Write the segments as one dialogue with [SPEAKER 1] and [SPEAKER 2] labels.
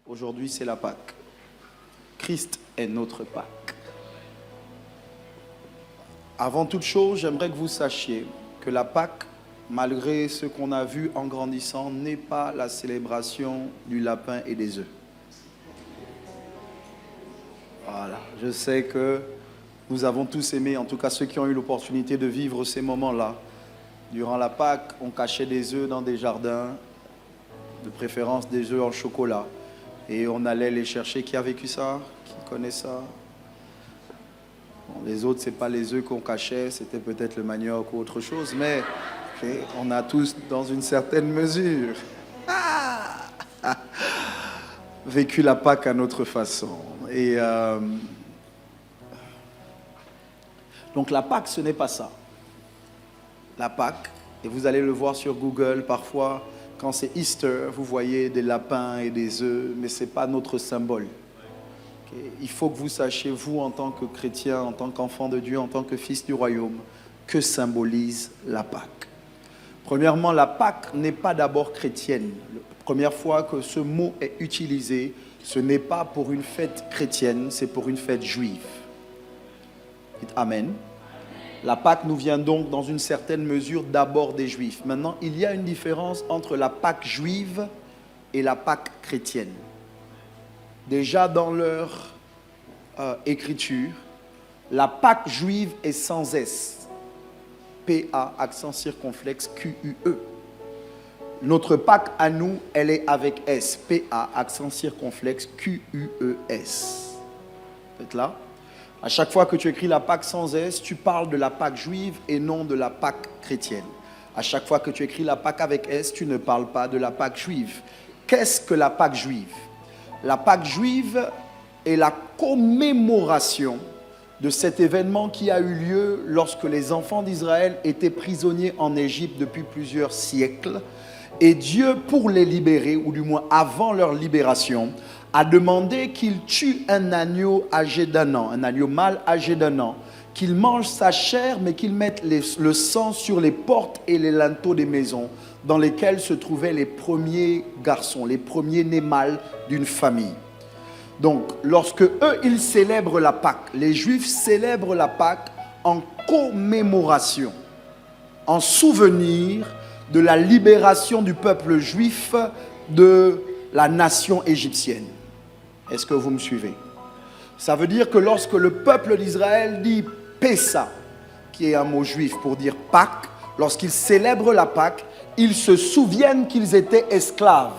[SPEAKER 1] Aujourd'hui, c'est la Pâque. Christ est notre Pâque. Avant toute chose, j'aimerais que vous sachiez que la Pâque, malgré ce qu'on a vu en grandissant, n'est pas la célébration du lapin et des œufs. Voilà, je sais que nous avons tous aimé, en tout cas ceux qui ont eu l'opportunité de vivre ces moments-là. Durant la Pâque, on cachait des œufs dans des jardins, de préférence des œufs en chocolat. Et on allait les chercher. Qui a vécu ça? Qui connaît ça? Bon, les autres, ce n'est pas les œufs qu'on cachait, c'était peut-être le manioc ou autre chose, mais okay, on a tous, dans une certaine mesure, vécu la Pâque à notre façon. Et donc la Pâque, ce n'est pas ça. La Pâque, et vous allez le voir sur Google parfois, quand c'est Easter, vous voyez des lapins et des œufs, mais ce n'est pas notre symbole. Okay? Il faut que vous sachiez, vous en tant que chrétien, en tant qu'enfant de Dieu, en tant que fils du royaume, que symbolise la Pâque. Premièrement, la Pâque n'est pas d'abord chrétienne. La première fois que ce mot est utilisé, ce n'est pas pour une fête chrétienne, c'est pour une fête juive. Dites Amen. La Pâque nous vient donc dans une certaine mesure d'abord des Juifs. Maintenant, il y a une différence entre la Pâque juive et la Pâque chrétienne. Déjà dans leur écriture, la Pâque juive est sans S. P-A, accent circonflexe, Q-U-E. Notre Pâque à nous, elle est avec S. P-A, accent circonflexe, Q-U-E-S. Vous êtes là? À chaque fois que tu écris la Pâque sans S, tu parles de la Pâque juive et non de la Pâque chrétienne. À chaque fois que tu écris la Pâque avec S, tu ne parles pas de la Pâque juive. Qu'est-ce que la Pâque juive? La Pâque juive est la commémoration de cet événement qui a eu lieu lorsque les enfants d'Israël étaient prisonniers en Égypte depuis plusieurs siècles. Et Dieu, pour les libérer, ou du moins avant leur libération, a demandé qu'ils tuent un agneau âgé d'1 an, un agneau mâle âgé d'1 an, qu'ils mangent sa chair, mais qu'ils mettent le sang sur les portes et les linteaux des maisons dans lesquelles se trouvaient les premiers garçons, les premiers nés mâles d'une famille. Donc, lorsque eux, ils célèbrent la Pâque, les Juifs célèbrent la Pâque en commémoration, en souvenir de la libération du peuple juif de la nation égyptienne. Est-ce que vous me suivez? Ça veut dire que lorsque le peuple d'Israël dit Pessa, qui est un mot juif pour dire Pâques, lorsqu'ils célèbrent la Pâque, ils se souviennent qu'ils étaient esclaves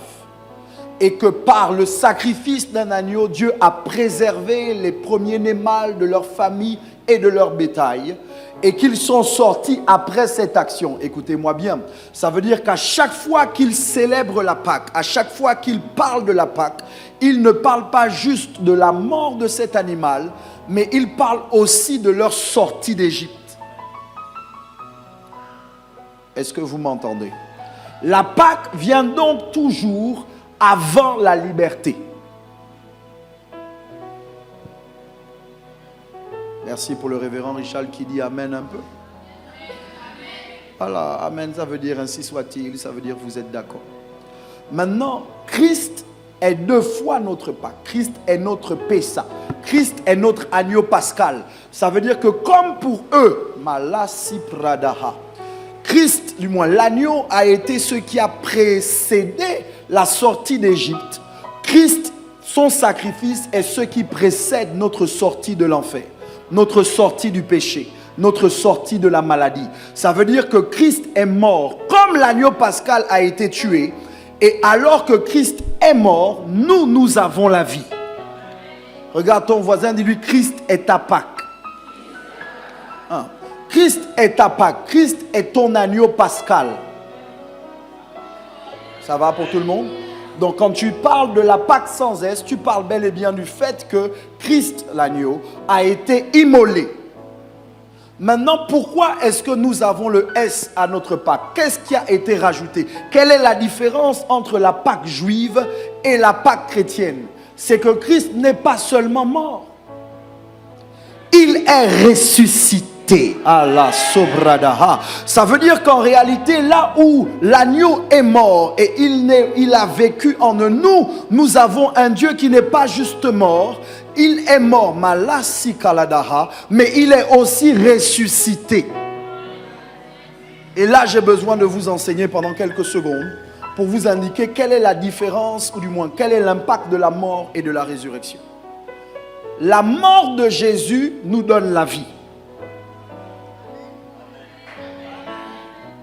[SPEAKER 1] et que par le sacrifice d'un agneau, Dieu a préservé les premiers-nés mâles de leur famille et de leur bétail, et qu'ils sont sortis après cette action. Écoutez-moi bien, ça veut dire qu'à chaque fois qu'ils célèbrent la Pâque, à chaque fois qu'ils parlent de la Pâque, ils ne parlent pas juste de la mort de cet animal, mais ils parlent aussi de leur sortie d'Égypte. Est-ce que vous m'entendez? La Pâque vient donc toujours avant la liberté. Merci pour le révérend Richard qui dit Amen un peu. Voilà, Amen, ça veut dire ainsi soit-il, ça veut dire vous êtes d'accord. Maintenant, Christ est 2 fois notre Pâque. Christ est notre Pessa. Christ est notre agneau pascal. Ça veut dire que comme pour eux, Malasi Pradaha, Christ, du moins l'agneau, a été ce qui a précédé la sortie d'Égypte. Christ, son sacrifice, est ce qui précède notre sortie de l'enfer, notre sortie du péché, notre sortie de la maladie. Ça veut dire que Christ est mort comme l'agneau pascal a été tué. Et alors que Christ est mort, nous avons la vie. Regarde ton voisin, dis-lui, Christ est ta Pâque. Hein? Christ est ta Pâque. Christ est ton agneau pascal. Ça va pour tout le monde? Donc quand tu parles de la Pâque sans S, tu parles bel et bien du fait que Christ, l'agneau, a été immolé. Maintenant, pourquoi est-ce que nous avons le S à notre Pâque? Qu'est-ce qui a été rajouté? Quelle est la différence entre la Pâque juive et la Pâque chrétienne? C'est que Christ n'est pas seulement mort. Il est ressuscité. ressuscité. Allah sobradaha. Ça veut dire qu'en réalité, là où l'agneau est mort et il a vécu en nous, nous avons un Dieu qui n'est pas juste mort. Il est mort, malasi kaladaha, mais il est aussi ressuscité. Et là, j'ai besoin de vous enseigner pendant quelques secondes pour vous indiquer quelle est la différence, ou du moins quel est l'impact de la mort et de la résurrection. La mort de Jésus nous donne la vie.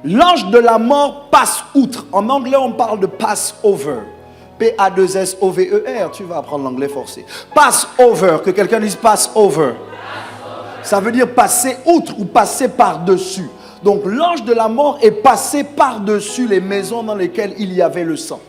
[SPEAKER 1] L'ange de la mort passe outre. En anglais, on parle de pass over. P-A-2-S-O-V-E-R. Tu vas apprendre l'anglais forcé. Pass over. Que quelqu'un dise pass over. Ça veut dire passer outre ou passer par-dessus. Donc l'ange de la mort est passé par-dessus les maisons dans lesquelles il y avait le sang.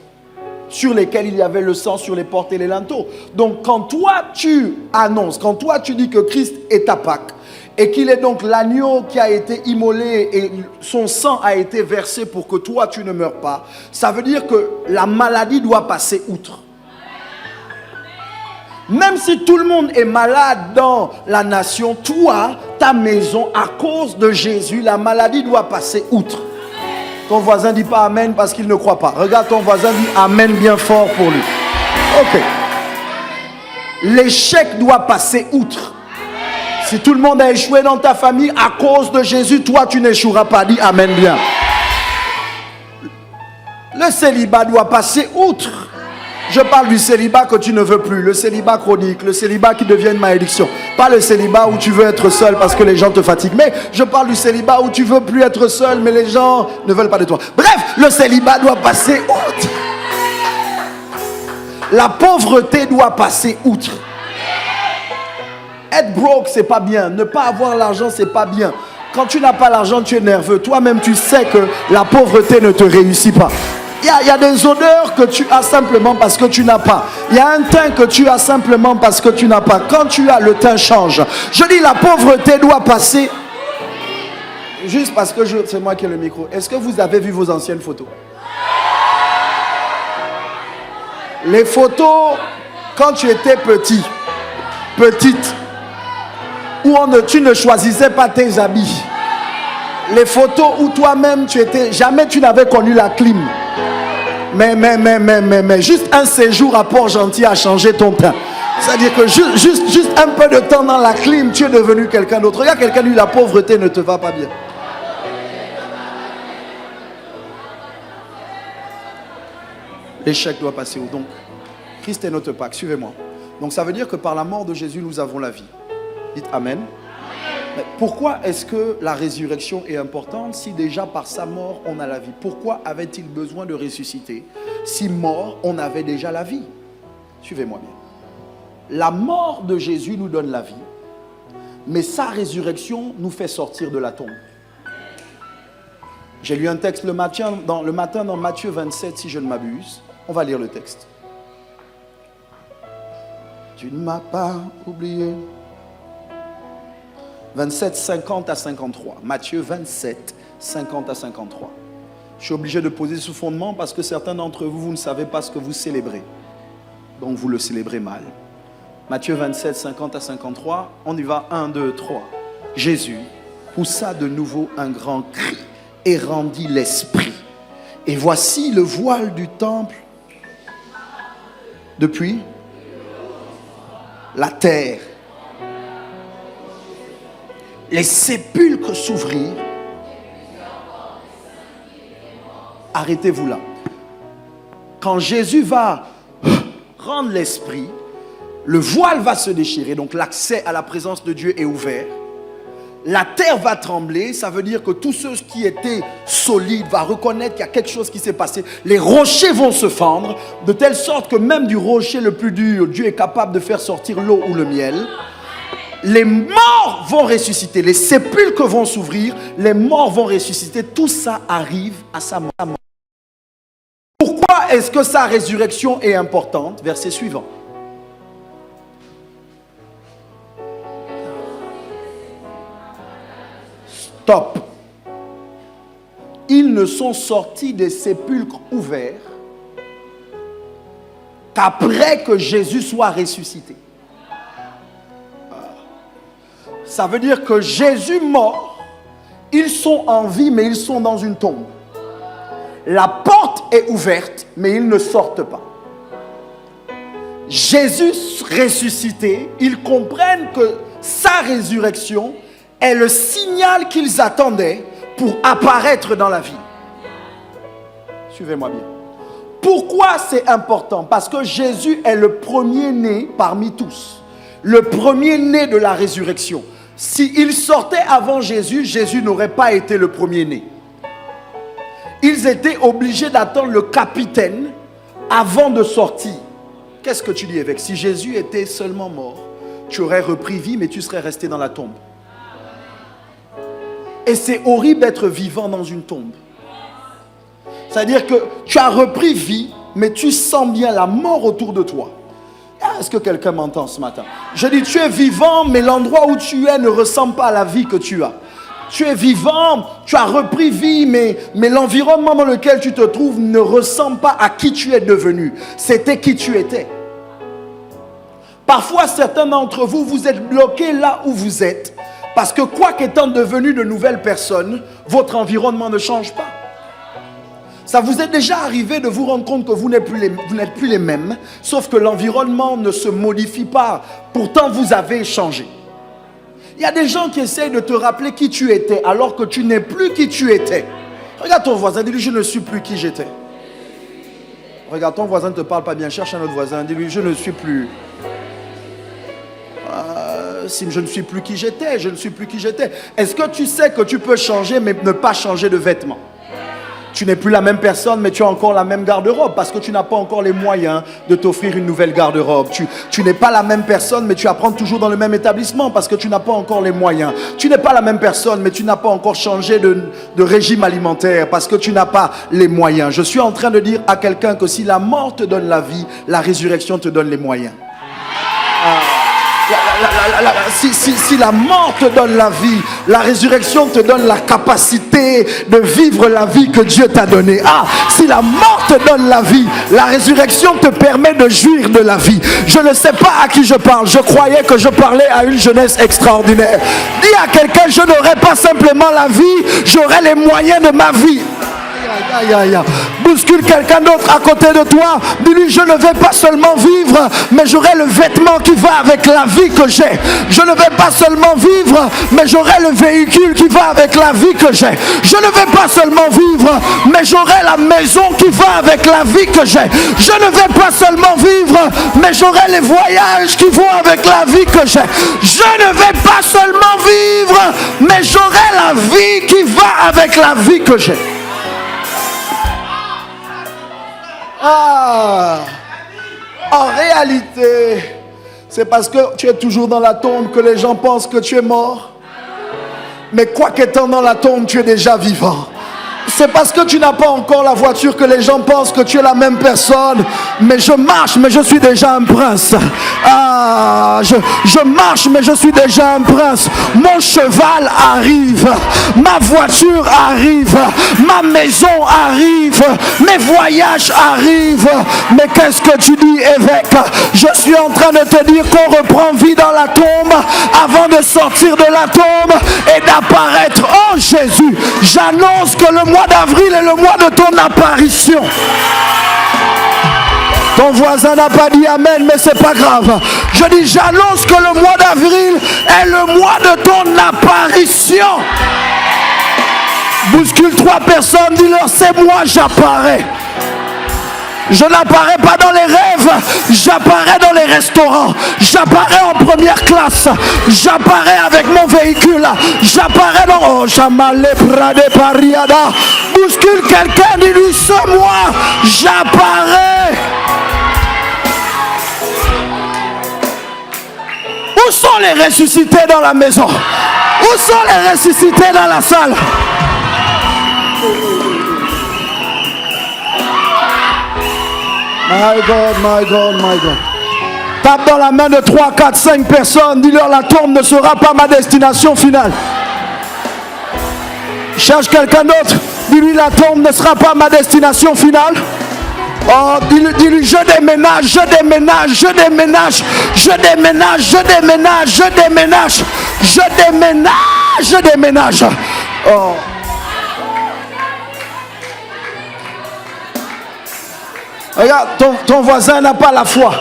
[SPEAKER 1] Sur lesquelles il y avait le sang, sur les portes et les linteaux. Donc quand toi tu annonces, quand toi tu dis que Christ est ta Pâque, et qu'il est donc l'agneau qui a été immolé et son sang a été versé pour que toi tu ne meurs pas, ça veut dire que la maladie doit passer outre. Même si tout le monde est malade dans la nation, toi, ta maison, à cause de Jésus, la maladie doit passer outre. Ton voisin dit pas amen parce qu'il ne croit pas. Regarde ton voisin, dit amen bien fort pour lui. Ok. L'échec doit passer outre. Si tout le monde a échoué dans ta famille, à cause de Jésus, toi tu n'échoueras pas. Dis amen bien. Le célibat doit passer outre. Je parle du célibat que tu ne veux plus, le célibat chronique, le célibat qui devient une malédiction. Pas le célibat où tu veux être seul parce que les gens te fatiguent. Mais je parle du célibat où tu veux plus être seul, mais les gens ne veulent pas de toi. Bref, le célibat doit passer outre. La pauvreté doit passer outre. Être broke, c'est pas bien. Ne pas avoir l'argent, c'est pas bien. Quand tu n'as pas l'argent, tu es nerveux. Toi-même, tu sais que la pauvreté ne te réussit pas. Il y a des odeurs que tu as simplement parce que tu n'as pas. Il y a un teint que tu as simplement parce que tu n'as pas. Quand tu as, le teint change. Je dis, la pauvreté doit passer. Juste parce que c'est moi qui ai le micro. Est-ce que vous avez vu vos anciennes photos? Les photos, quand tu étais petit, petite, où tu ne choisissais pas tes habits. Les photos où toi-même tu étais, jamais tu n'avais connu la clim. Mais juste un séjour à Port-Gentil a changé ton teint. C'est-à-dire que juste un peu de temps dans la clim, tu es devenu quelqu'un d'autre. Regarde quelqu'un lui, la pauvreté ne te va pas bien. L'échec doit passer où? Donc, Christ est notre Pâque, suivez-moi. Donc ça veut dire que par la mort de Jésus, nous avons la vie. Dites Amen. Mais pourquoi est-ce que la résurrection est importante si déjà par sa mort, on a la vie? Pourquoi avait-il besoin de ressusciter si mort, on avait déjà la vie? Suivez-moi bien. La mort de Jésus nous donne la vie, mais sa résurrection nous fait sortir de la tombe. J'ai lu un texte le matin dans Matthieu 27, si je ne m'abuse. On va lire le texte. Tu ne m'as pas oublié. 27, 50 à 53. Matthieu 27, 50 à 53. Je suis obligé de poser ce fondement parce que certains d'entre vous, vous ne savez pas ce que vous célébrez. Donc vous le célébrez mal. Matthieu 27, 50 à 53. On y va. 1, 2, 3. Jésus poussa de nouveau un grand cri et rendit l'esprit. Et voici le voile du temple depuis la terre. Les sépulcres s'ouvrirent. Arrêtez-vous là. Quand Jésus va rendre l'esprit, le voile va se déchirer. Donc l'accès à la présence de Dieu est ouvert. La terre va trembler. Ça veut dire que tous ceux qui étaient solides vont reconnaître qu'il y a quelque chose qui s'est passé. Les rochers vont se fendre, de telle sorte que même du rocher le plus dur, Dieu est capable de faire sortir l'eau ou le miel. Les morts vont ressusciter, les sépulcres vont s'ouvrir, les morts vont ressusciter. Tout ça arrive à sa mort. Pourquoi est-ce que sa résurrection est importante? Verset suivant. Stop. Ils ne sont sortis des sépulcres ouverts qu'après que Jésus soit ressuscité. Ça veut dire que Jésus mort, ils sont en vie, mais ils sont dans une tombe. La porte est ouverte, mais ils ne sortent pas. Jésus ressuscité, ils comprennent que sa résurrection est le signal qu'ils attendaient pour apparaître dans la vie. Suivez-moi bien. Pourquoi c'est important? Parce que Jésus est le premier-né parmi tous. Le premier-né de la résurrection. S'il sortait avant Jésus, Jésus n'aurait pas été le premier-né. Ils étaient obligés d'attendre le capitaine avant de sortir. Qu'est-ce que tu dis, évêque? Si Jésus était seulement mort, tu aurais repris vie, mais tu serais resté dans la tombe. Et c'est horrible d'être vivant dans une tombe. C'est-à-dire que tu as repris vie, mais tu sens bien la mort autour de toi. Est-ce que quelqu'un m'entend ce matin? Je dis, tu es vivant, mais l'endroit où tu es ne ressemble pas à la vie que tu as. Tu es vivant, tu as repris vie, mais l'environnement dans lequel tu te trouves ne ressemble pas à qui tu es devenu. C'était qui tu étais. Parfois, certains d'entre vous, vous êtes bloqués là où vous êtes, parce que quoi qu'étant devenu de nouvelles personnes, votre environnement ne change pas. Ça vous est déjà arrivé de vous rendre compte que vous n'êtes plus les mêmes, sauf que l'environnement ne se modifie pas. Pourtant, vous avez changé. Il y a des gens qui essayent de te rappeler qui tu étais, alors que tu n'es plus qui tu étais. Regarde ton voisin, dis-lui, je ne suis plus qui j'étais. Regarde, ton voisin ne te parle pas bien, cherche un autre voisin, dis-lui, je ne suis plus. Si je ne suis plus qui j'étais, je ne suis plus qui j'étais. Est-ce que tu sais que tu peux changer, mais ne pas changer de vêtements? Tu n'es plus la même personne, mais tu as encore la même garde-robe parce que tu n'as pas encore les moyens de t'offrir une nouvelle garde-robe. Tu n'es pas la même personne, mais tu apprends toujours dans le même établissement parce que tu n'as pas encore les moyens. Tu n'es pas la même personne, mais tu n'as pas encore changé de régime alimentaire parce que tu n'as pas les moyens. Je suis en train de dire à quelqu'un que si la mort te donne la vie, la résurrection te donne les moyens. Si la mort te donne la vie, la résurrection te donne la capacité de vivre la vie que Dieu t'a donnée. Si la mort te donne la vie, la résurrection te permet de jouir de la vie. Je ne sais pas à qui je parle. Je croyais que je parlais à une jeunesse extraordinaire. Dis à quelqu'un, je n'aurai pas simplement la vie, j'aurai les moyens de ma vie. Bouscule quelqu'un d'autre à côté de toi. Dis-lui, je ne vais pas seulement vivre, mais j'aurai le vêtement qui va avec la vie que j'ai. Je ne vais pas seulement vivre, mais j'aurai le véhicule qui va avec la vie que j'ai. Je ne vais pas seulement vivre, mais j'aurai la maison qui va avec la vie que j'ai. Je ne vais pas seulement vivre, mais j'aurai les voyages qui vont avec la vie que j'ai. Je ne vais pas seulement vivre, mais j'aurai la vie qui va avec la vie que j'ai. En réalité, c'est parce que tu es toujours dans la tombe que les gens pensent que tu es mort. Mais quoi qu'étant dans la tombe, tu es déjà vivant. C'est parce que tu n'as pas encore la voiture que les gens pensent que tu es la même personne. Mais je marche, mais je suis déjà un prince. Je marche, mais je suis déjà un prince. Mon cheval arrive. Ma voiture arrive. Ma maison arrive. Mes voyages arrivent. Mais qu'est-ce que tu dis, évêque? Je suis en train de te dire qu'on reprend vie dans la tombe avant de sortir de la tombe et d'apparaître. Oh Jésus, j'annonce que le mois d'avril est le mois de ton apparition. Ton voisin n'a pas dit amen, mais c'est pas grave. Je dis, j'annonce que le mois d'avril est le mois de ton apparition. Bouscule 3 personnes, dis-leur, c'est moi, j'apparais. Je n'apparais pas dans les rêves, j'apparais dans les restaurants, j'apparais en première classe, j'apparais avec mon véhicule, j'apparais dans... Oh, Jamale Prade Pariada. Bouscule quelqu'un, dis-lui, c'est moi, j'apparais. Où sont les ressuscités dans la maison? Où sont les ressuscités dans la salle? My God, my God, my God. Tape dans la main de 3, 4, 5 personnes. Dis-leur, la tombe ne sera pas ma destination finale. Cherche quelqu'un d'autre. Dis-lui, la tombe ne sera pas ma destination finale. Oh, dis-lui, je déménage, je déménage, je déménage, je déménage, je déménage, je déménage. Je déménage. Oh. Regarde, ton voisin n'a pas la foi.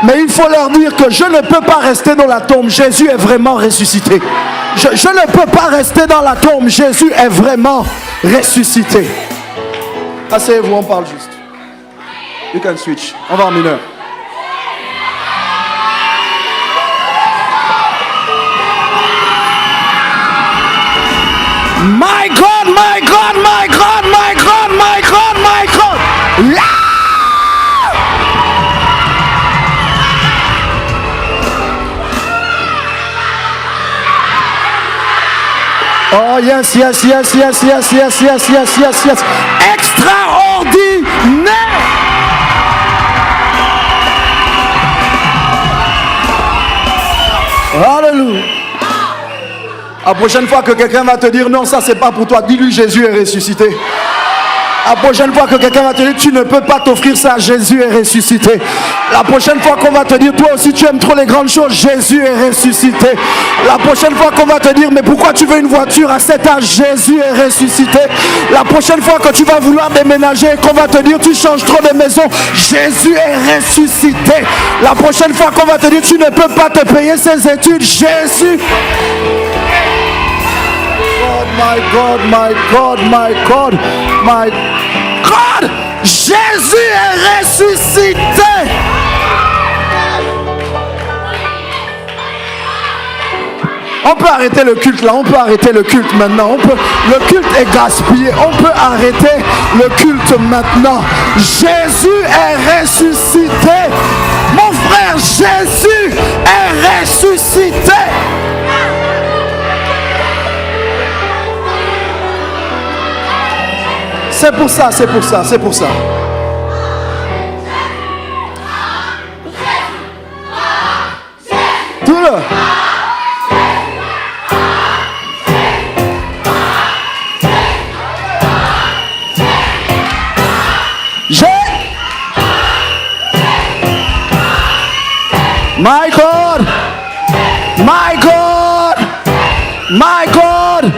[SPEAKER 1] Mais il faut leur dire que je ne peux pas rester dans la tombe. Jésus est vraiment ressuscité. Je ne peux pas rester dans la tombe. Jésus est vraiment ressuscité. Asseyez-vous, on parle juste. You can switch. On va en mineur. My God, my God, my God, my God, my God, my God. Yeah! Oh yes, yes, yes, yes, yes, yes, yes, yes, yes, yes. Extraordinaire. Alléluia. La prochaine fois que quelqu'un va te dire non, ça c'est pas pour toi, dis-lui Jésus est ressuscité. La prochaine fois que quelqu'un va te dire tu ne peux pas t'offrir ça, Jésus est ressuscité. La prochaine fois qu'on va te dire toi aussi tu aimes trop les grandes choses, Jésus est ressuscité. La prochaine fois qu'on va te dire mais pourquoi tu veux une voiture à cet âge, Jésus est ressuscité. La prochaine fois que tu vas vouloir déménager et qu'on va te dire tu changes trop de maison, Jésus est ressuscité. La prochaine fois qu'on va te dire tu ne peux pas te payer ses études, Jésus. My God, my God, my God, my God, Jésus est ressuscité. On peut arrêter le culte là, on peut arrêter le culte maintenant. Le culte est gaspillé, on peut arrêter le culte maintenant. Jésus est ressuscité. Mon frère, Jésus est ressuscité. C'est pour ça, c'est pour ça, c'est pour ça. Tout le. My God, my God, my God.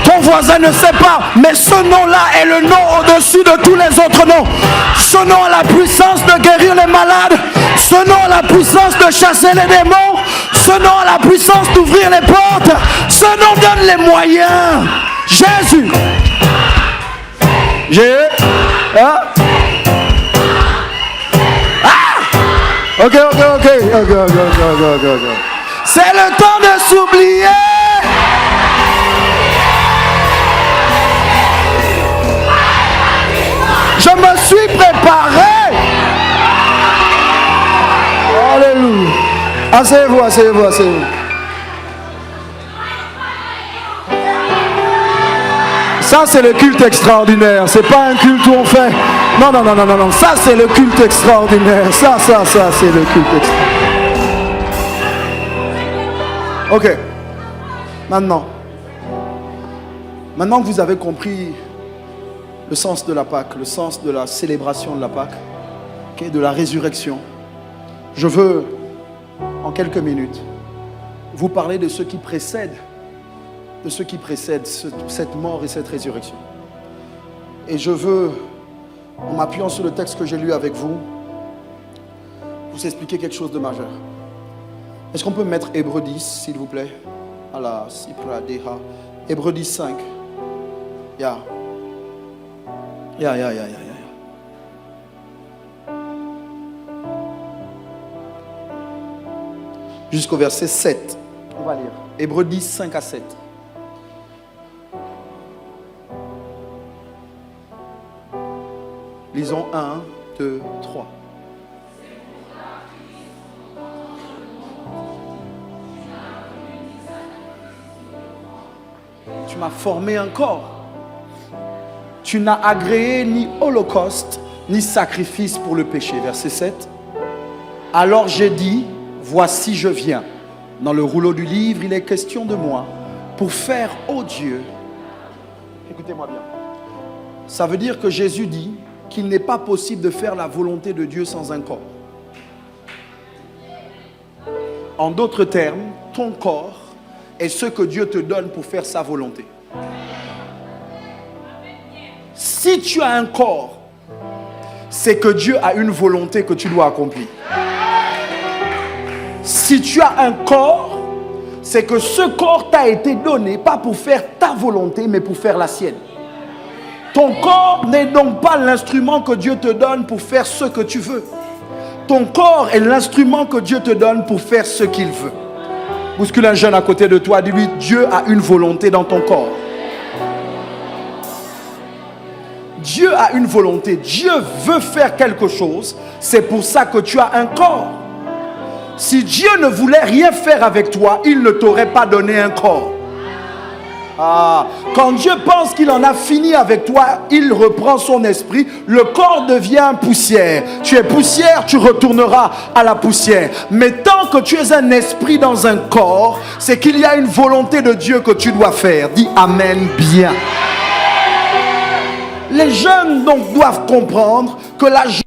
[SPEAKER 1] Ton voisin ne sait pas, mais ce nom-là est le nom au-dessus de tous les autres noms. Ce nom a la puissance de guérir les malades. Ce nom a la puissance de chasser les démons. Ce nom a la puissance d'ouvrir les portes. Ce nom donne les moyens. Jésus. Hein? Ah! Ok. C'est le temps de s'oublier. Je me suis préparé. Alléluia. Asseyez-vous. Ça, c'est le culte extraordinaire. C'est pas un culte où on fait. Non. Ça, c'est le culte extraordinaire. Ça, c'est le culte extraordinaire. Ok. Maintenant que vous avez compris le sens de la Pâque, le sens de la célébration de la Pâque, okay, de la résurrection, je veux, en quelques minutes, vous parler de ce qui précède, cette mort et cette résurrection. Et je veux, en m'appuyant sur le texte que j'ai lu avec vous, vous expliquer quelque chose de majeur. Est-ce qu'on peut mettre Hébreux 10, s'il vous plaît? Allah, Sipra Deha. Hébreux 10, 5. Ya. Jusqu'au verset 7. On va lire. Hébreux 10, 5 à 7. Lisons 1, 2, 3. Tu m'as formé un corps. Tu n'as agréé ni holocauste, ni sacrifice pour le péché. Verset 7. Alors j'ai dit, voici je viens. Dans le rouleau du livre, il est question de moi pour faire, ô Dieu. Écoutez-moi bien. Ça veut dire que Jésus dit qu'il n'est pas possible de faire la volonté de Dieu sans un corps. En d'autres termes, ton corps est ce que Dieu te donne pour faire sa volonté. Si tu as un corps, c'est que Dieu a une volonté que tu dois accomplir. Si tu as un corps, c'est que ce corps t'a été donné, pas pour faire ta volonté, mais pour faire la sienne. Ton corps n'est donc pas l'instrument que Dieu te donne pour faire ce que tu veux. Ton corps est l'instrument que Dieu te donne pour faire ce qu'il veut. Bouscule un jeune à côté de toi, dis-lui, Dieu a une volonté dans ton corps. Dieu a une volonté, Dieu veut faire quelque chose, c'est pour ça que tu as un corps. Si Dieu ne voulait rien faire avec toi, il ne t'aurait pas donné un corps. Quand Dieu pense qu'il en a fini avec toi, il reprend son esprit, le corps devient poussière. Tu es poussière, tu retourneras à la poussière. Mais tant que tu es un esprit dans un corps, c'est qu'il y a une volonté de Dieu que tu dois faire. Dis Amen bien. Les jeunes donc doivent comprendre que la jeunesse,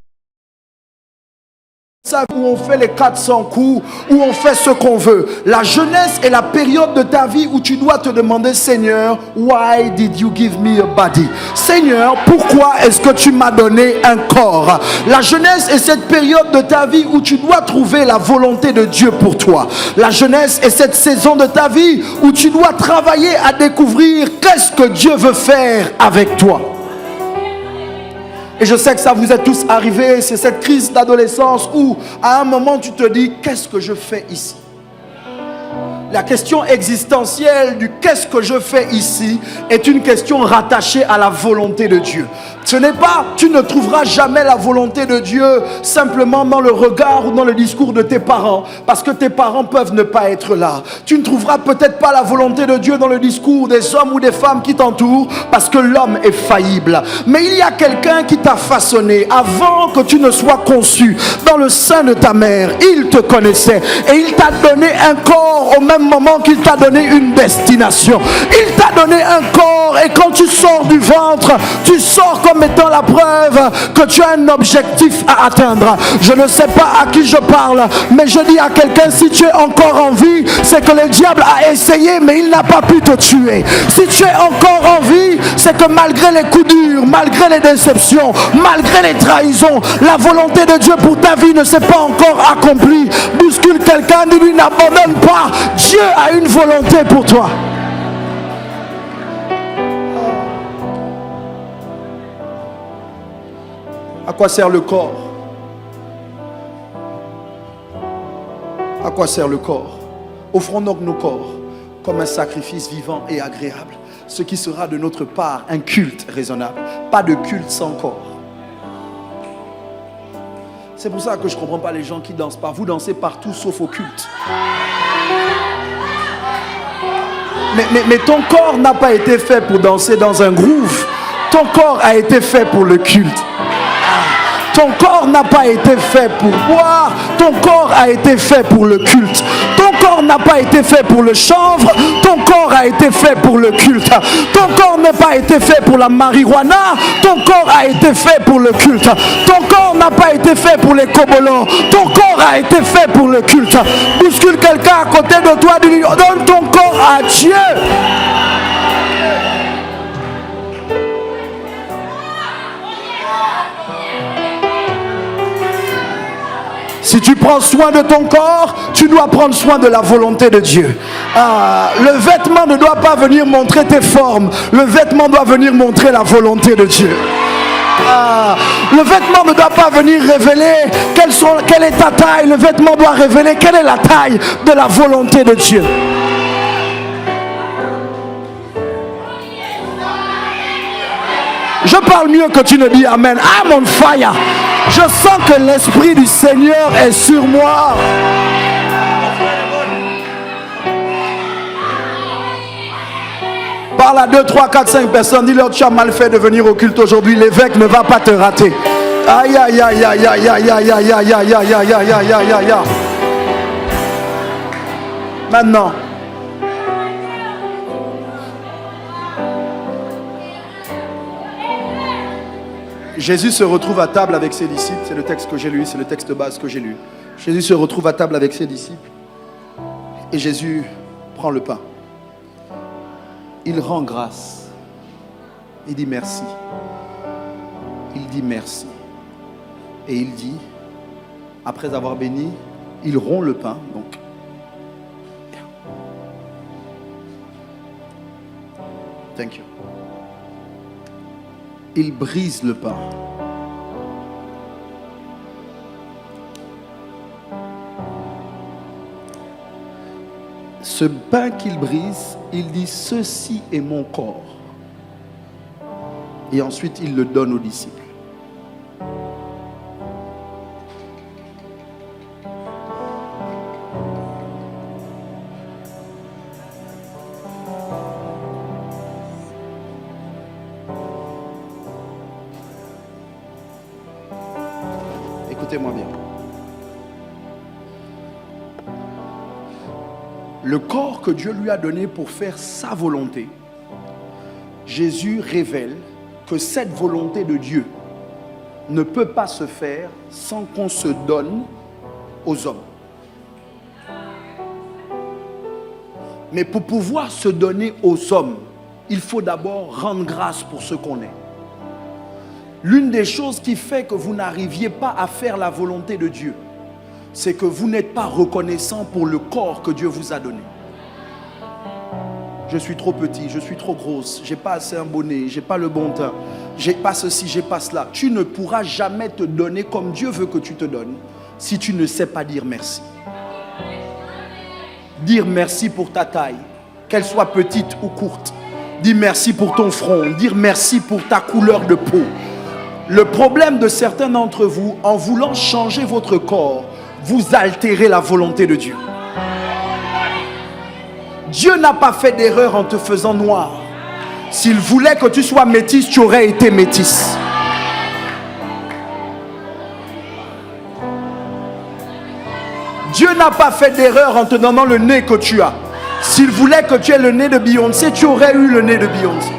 [SPEAKER 1] où on fait les 400 coups, où on fait ce qu'on veut. La jeunesse est la période de ta vie où tu dois te demander, Seigneur, why did you give me a body? Seigneur, pourquoi est-ce que tu m'as donné un corps? La jeunesse est cette période de ta vie où tu dois trouver la volonté de Dieu pour toi. La jeunesse est cette saison de ta vie où tu dois travailler à découvrir qu'est-ce que Dieu veut faire avec toi. Et je sais que ça vous est tous arrivé, c'est cette crise d'adolescence où à un moment tu te dis, qu'est-ce que je fais ici? La question existentielle du qu'est-ce que je fais ici est une question rattachée à la volonté de Dieu. Ce n'est pas, tu ne trouveras jamais la volonté de Dieu simplement dans le regard ou dans le discours de tes parents, parce que tes parents peuvent ne pas être là. Tu ne trouveras peut-être pas la volonté de Dieu dans le discours des hommes ou des femmes qui t'entourent, parce que l'homme est faillible. Mais il y a quelqu'un qui t'a façonné avant que tu ne sois conçu dans le sein de ta mère. Il te connaissait et il t'a donné un corps au même moment qu'il t'a donné une destination. Il t'a donné un corps et quand tu sors du ventre, tu sors comme étant la preuve que tu as un objectif à atteindre. Je ne sais pas à qui je parle, mais je dis à quelqu'un, si tu es encore en vie, c'est que le diable a essayé mais il n'a pas pu te tuer. Si tu es encore en vie, c'est que malgré les coups durs, malgré les déceptions, malgré les trahisons, la volonté de Dieu pour ta vie ne s'est pas encore accomplie. Bouscule quelqu'un, ne lui n'abandonne pas. Dieu a une volonté pour toi. À quoi sert le corps? À quoi sert le corps? Offrons donc nos corps comme un sacrifice vivant et agréable, ce qui sera de notre part un culte raisonnable. Pas de culte sans corps. C'est pour ça que je ne comprends pas les gens qui ne dansent pas. Vous dansez partout sauf au culte. Mais ton corps n'a pas été fait pour danser dans un groove. Ton corps a été fait pour le culte. Ton corps n'a pas été fait pour boire. Ton corps a été fait pour le culte. Ton corps n'a pas été fait pour le chanvre. Ton corps a été fait pour le culte. Ton corps n'a pas été fait pour la marijuana. Ton corps a été fait pour le culte. Ton corps n'a pas été fait pour les cobolons. Ton corps a été fait pour le culte. Bouscule quelqu'un à côté de toi, donne ton corps à Dieu. Si tu prends soin de ton corps, tu dois prendre soin de la volonté de Dieu. Le vêtement ne doit pas venir montrer tes formes. Le vêtement doit venir montrer la volonté de Dieu. Le vêtement ne doit pas venir révéler quelle est ta taille. Le vêtement doit révéler quelle est la taille de la volonté de Dieu. Je parle mieux que tu ne dis Amen. I'm on fire. Je sens que l'Esprit du Seigneur est sur moi. Parle à 2, 3, 4, 5 personnes. Dis-leur, tu as mal fait de venir au culte aujourd'hui. L'évêque ne va pas te rater. Aïe, aïe, aïe, aïe, aïe, aïe, aïe, aïe, aïe, aïe, aïe, aïe, aïe, aïe, aïe, aïe. Maintenant. Jésus se retrouve à table avec ses disciples. C'est le texte que j'ai lu, c'est le texte de base que j'ai lu. Jésus se retrouve à table avec ses disciples. Et Jésus prend le pain. Il rend grâce. Il dit merci. Il dit merci. Et il dit, après avoir béni, il rompt le pain. Donc, thank you. Il brise le pain. Ce pain qu'il brise, il dit, ceci est mon corps. Et ensuite, il le donne aux disciples. Écoutez-moi bien. Le corps que Dieu lui a donné pour faire sa volonté, Jésus révèle que cette volonté de Dieu ne peut pas se faire sans qu'on se donne aux hommes. Mais pour pouvoir se donner aux hommes, il faut d'abord rendre grâce pour ce qu'on est. L'une des choses qui fait que vous n'arriviez pas à faire la volonté de Dieu, c'est que vous n'êtes pas reconnaissant pour le corps que Dieu vous a donné. Je suis trop petit, je suis trop grosse, j'ai pas assez un bonnet, j'ai pas le bon teint, j'ai pas ceci, j'ai pas cela. Tu ne pourras jamais te donner comme Dieu veut que tu te donnes si tu ne sais pas dire merci. Dire merci pour ta taille, qu'elle soit petite ou courte. Dire merci pour ton front, dire merci pour ta couleur de peau. Le problème de certains d'entre vous, en voulant changer votre corps, vous altérez la volonté de Dieu. Dieu n'a pas fait d'erreur en te faisant noir. S'il voulait que tu sois métisse, tu aurais été métisse. Dieu n'a pas fait d'erreur en te donnant le nez que tu as. S'il voulait que tu aies le nez de Beyoncé, tu aurais eu le nez de Beyoncé.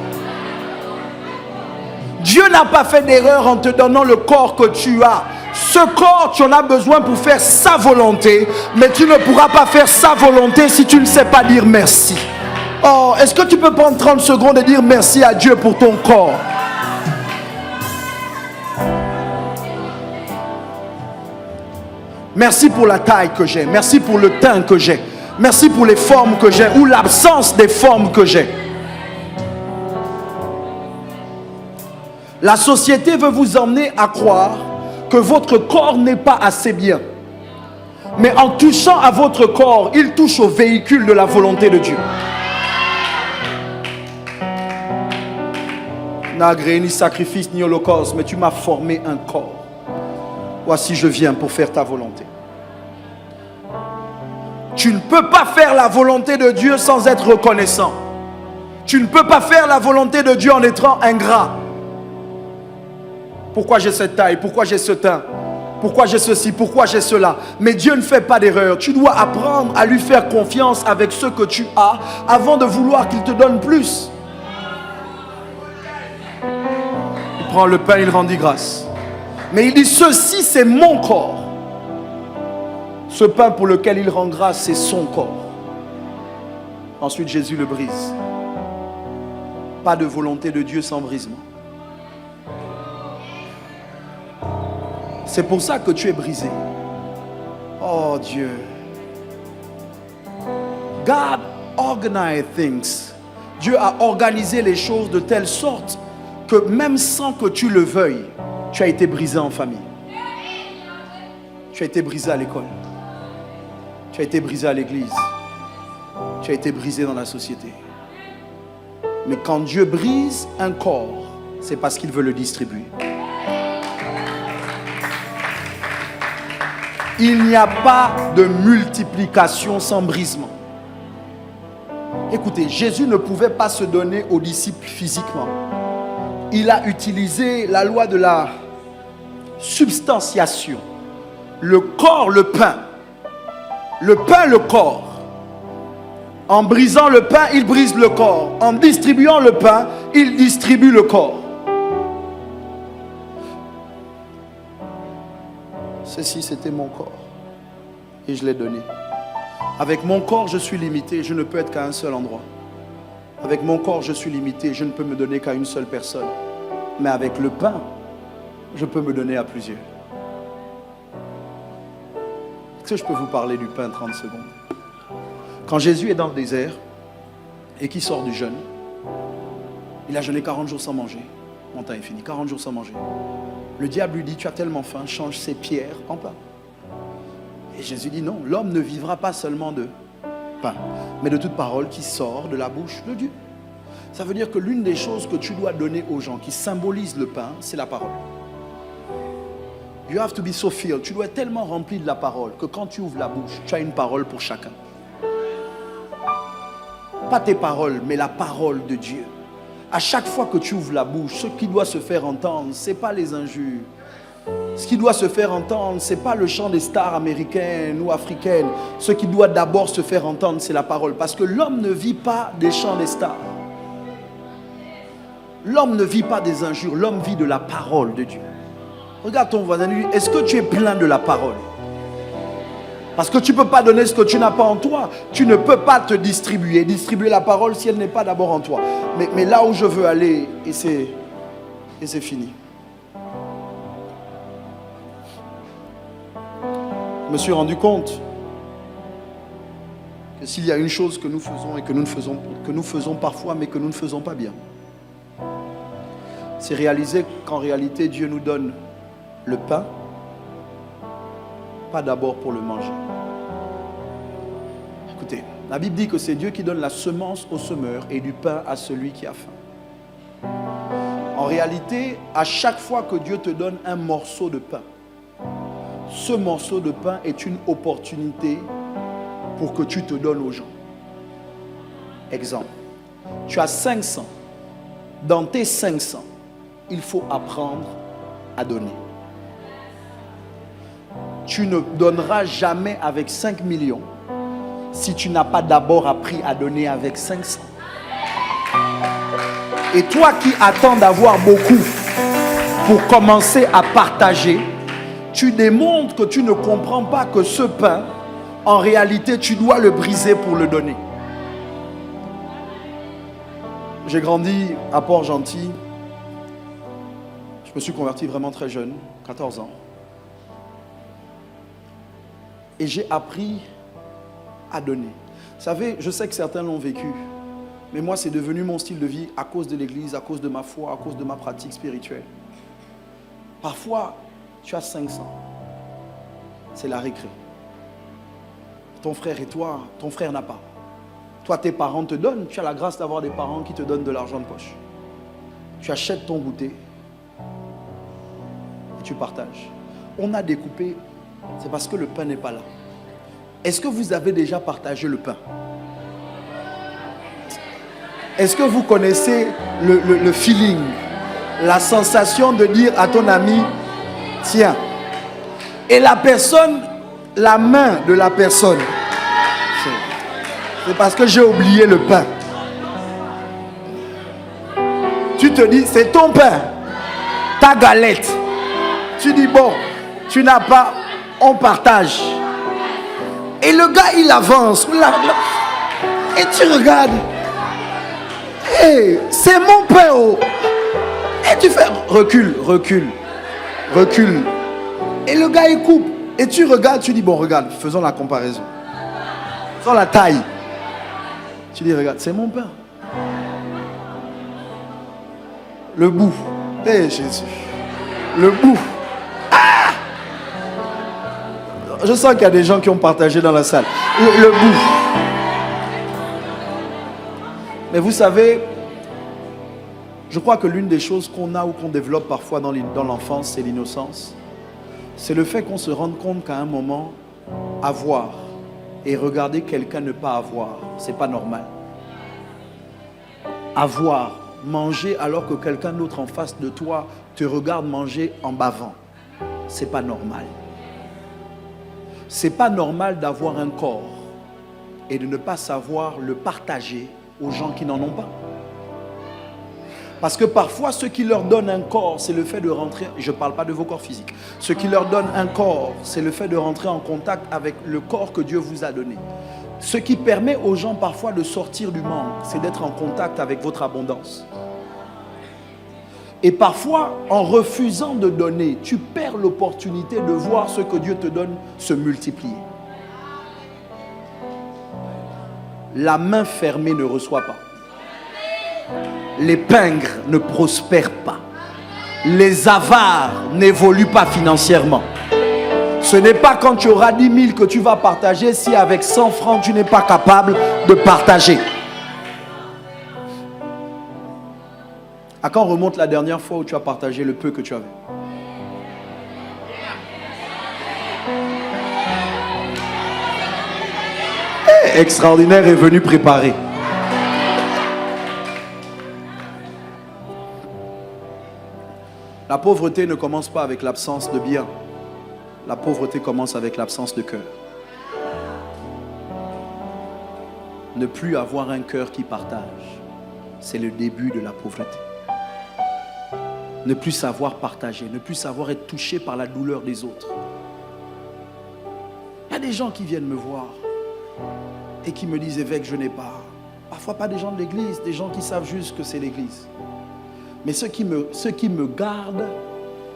[SPEAKER 1] Dieu n'a pas fait d'erreur en te donnant le corps que tu as. Ce corps, tu en as besoin pour faire sa volonté, mais tu ne pourras pas faire sa volonté si tu ne sais pas dire merci. Oh, est-ce que tu peux prendre 30 secondes et dire merci à Dieu pour ton corps? Merci pour la taille que j'ai, merci pour le teint que j'ai, merci pour les formes que j'ai ou l'absence des formes que j'ai. La société veut vous emmener à croire que votre corps n'est pas assez bien. Mais en touchant à votre corps, il touche au véhicule de la volonté de Dieu. N'agréé ni sacrifice ni holocauste, mais tu m'as formé un corps. Voici, je viens pour faire ta volonté. Tu ne peux pas faire la volonté de Dieu sans être reconnaissant. Tu ne peux pas faire la volonté de Dieu en étant ingrat. Pourquoi j'ai cette taille? Pourquoi j'ai ce teint? Pourquoi j'ai ceci? Pourquoi j'ai cela? Mais Dieu ne fait pas d'erreur. Tu dois apprendre à lui faire confiance avec ce que tu as avant de vouloir qu'il te donne plus. Il prend le pain, il rendit grâce. Mais il dit, ceci c'est mon corps. Ce pain pour lequel il rend grâce, c'est son corps. Ensuite, Jésus le brise. Pas de volonté de Dieu sans brisement. C'est pour ça que tu es brisé. Oh Dieu. God organized things. Dieu a organisé les choses de telle sorte que même sans que tu le veuilles, tu as été brisé en famille. Tu as été brisé à l'école. Tu as été brisé à l'église. Tu as été brisé dans la société. Mais quand Dieu brise un corps, c'est parce qu'il veut le distribuer. Il n'y a pas de multiplication sans brisement. Écoutez, Jésus ne pouvait pas se donner aux disciples physiquement. Il a utilisé la loi de la substantiation. Le corps, le pain. Le pain, le corps. En brisant le pain, il brise le corps. En distribuant le pain, il distribue le corps. Ceci, c'était mon corps. Et je l'ai donné. Avec mon corps, je suis limité, je ne peux être qu'à un seul endroit. Avec mon corps, je suis limité, je ne peux me donner qu'à une seule personne. Mais avec le pain, je peux me donner à plusieurs. Est-ce que je peux vous parler du pain 30 secondes? Quand Jésus est dans le désert et qu'il sort du jeûne, il a jeûné 40 jours sans manger. Mon temps est fini, 40 jours sans manger. Le diable lui dit, tu as tellement faim, change ces pierres en pain. Et Jésus dit non, l'homme ne vivra pas seulement de pain, mais de toute parole qui sort de la bouche de Dieu. Ça veut dire que l'une des choses que tu dois donner aux gens qui symbolisent le pain, c'est la parole. You have to be so filled. Tu dois être tellement rempli de la parole que quand tu ouvres la bouche, tu as une parole pour chacun. Pas tes paroles, mais la parole de Dieu. À chaque fois que tu ouvres la bouche, ce qui doit se faire entendre, ce n'est pas les injures. Ce qui doit se faire entendre, ce n'est pas le chant des stars américaines ou africaines. Ce qui doit d'abord se faire entendre, c'est la parole. Parce que l'homme ne vit pas des chants des stars. L'homme ne vit pas des injures, l'homme vit de la parole de Dieu. Regarde ton voisin, lui, est-ce que tu es plein de la parole? Parce que tu ne peux pas donner ce que tu n'as pas en toi. Tu ne peux pas te distribuer la parole si elle n'est pas d'abord en toi. Mais là où je veux aller, et c'est fini. Je me suis rendu compte que s'il y a une chose que nous faisons et que nous faisons parfois, mais que nous ne faisons pas bien, c'est réaliser qu'en réalité, Dieu nous donne le pain, pas d'abord pour le manger. Écoutez, la Bible dit que c'est Dieu qui donne la semence au semeur et du pain à celui qui a faim. En réalité, à chaque fois que Dieu te donne un morceau de pain, ce morceau de pain est une opportunité pour que tu te donnes aux gens. Exemple, tu as 500. Dans tes 500, il faut apprendre à donner. Tu ne donneras jamais avec 5 millions si tu n'as pas d'abord appris à donner avec 500. Et toi qui attends d'avoir beaucoup pour commencer à partager, tu démontres que tu ne comprends pas que ce pain, en réalité, tu dois le briser pour le donner. J'ai grandi à Port-Gentil. Je me suis converti vraiment très jeune, 14 ans. Et j'ai appris à donner. Vous savez, je sais que certains l'ont vécu, mais moi, c'est devenu mon style de vie à cause de l'église, à cause de ma foi, à cause de ma pratique spirituelle. Parfois, tu as 500. C'est la récré. Ton frère et toi, ton frère n'a pas. Toi, tes parents te donnent. Tu as la grâce d'avoir des parents qui te donnent de l'argent de poche. Tu achètes ton goûter et tu partages. On a découpé, c'est parce que le pain n'est pas là. Est-ce que vous avez déjà partagé le pain? Est-ce que vous connaissez le feeling, la sensation de dire à ton ami, tiens, et la personne, la main de la personne, c'est parce que j'ai oublié le pain. Tu te dis, c'est ton pain, ta galette. Tu dis, bon, tu n'as pas, on partage. Et le gars, il avance. Et tu regardes. Hey, c'est mon pain. Oh. Et tu fais, recule. Et le gars, il coupe. Et tu regardes, tu dis, bon, regarde, faisons la comparaison. Faisons la taille. Tu dis, regarde, c'est mon pain. Le bout. Hey, Jésus. Le bout. Ah! Je sens qu'il y a des gens qui ont partagé dans la salle. Le bout. Mais vous savez, je crois que l'une des choses qu'on a ou qu'on développe parfois dans l'enfance, c'est l'innocence. C'est le fait qu'on se rende compte qu'à un moment, avoir et regarder quelqu'un ne pas avoir, c'est pas normal. Avoir, manger alors que quelqu'un d'autre en face de toi te regarde manger en bavant, c'est pas normal. C'est pas normal d'avoir un corps et de ne pas savoir le partager aux gens qui n'en ont pas. Parce que parfois, ce qui leur donne un corps, c'est le fait de rentrer, je ne parle pas de vos corps physiques, ce qui leur donne un corps, c'est le fait de rentrer en contact avec le corps que Dieu vous a donné. Ce qui permet aux gens parfois de sortir du manque, c'est d'être en contact avec votre abondance. Et parfois, en refusant de donner, tu perds l'opportunité de voir ce que Dieu te donne se multiplier. La main fermée ne reçoit pas. Les pingres ne prospèrent pas. Les avares n'évoluent pas financièrement. Ce n'est pas quand tu auras 10 000 que tu vas partager si avec 100 francs tu n'es pas capable de partager. À quand remonte la dernière fois où tu as partagé le peu que tu avais? Extraordinaire est venu préparer. La pauvreté ne commence pas avec l'absence de biens. La pauvreté commence avec l'absence de cœur. Ne plus avoir un cœur qui partage, c'est le début de la pauvreté. Ne plus savoir partager, ne plus savoir être touché par la douleur des autres. Il y a des gens qui viennent me voir et qui me disent: évêque, je n'ai pas. Parfois pas des gens de l'église, des gens qui savent juste que c'est l'église. Mais ce qui me garde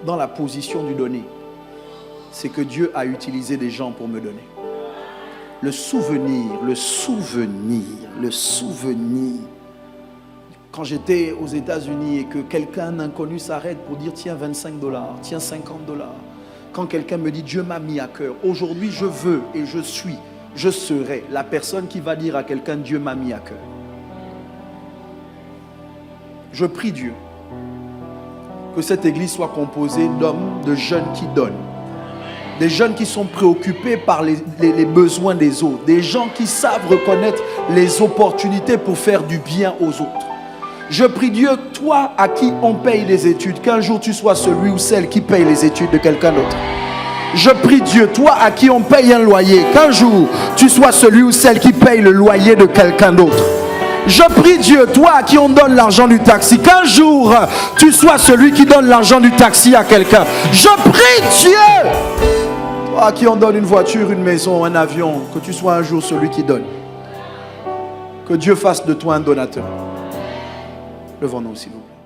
[SPEAKER 1] dans la position du donner, c'est que Dieu a utilisé des gens pour me donner. Le souvenir. Quand j'étais aux États-Unis et que quelqu'un d'inconnu s'arrête pour dire: tiens, $25, tiens, $50. Quand quelqu'un me dit: Dieu m'a mis à cœur, aujourd'hui je veux et je serai la personne qui va dire à quelqu'un: Dieu m'a mis à cœur. Je prie Dieu que cette église soit composée d'hommes, de jeunes qui donnent. Des jeunes qui sont préoccupés par les besoins des autres. Des gens qui savent reconnaître les opportunités pour faire du bien aux autres. Je prie Dieu, toi à qui on paye les études, qu'un jour tu sois celui ou celle qui paye les études de quelqu'un d'autre. Je prie Dieu, toi à qui on paye un loyer, qu'un jour tu sois celui ou celle qui paye le loyer de quelqu'un d'autre. Je prie Dieu, toi à qui on donne l'argent du taxi, qu'un jour tu sois celui qui donne l'argent du taxi à quelqu'un. Je prie Dieu, toi à qui on donne une voiture, une maison, un avion, que tu sois un jour celui qui donne. Que Dieu fasse de toi un donateur. Levons-nous s'il vous plaît.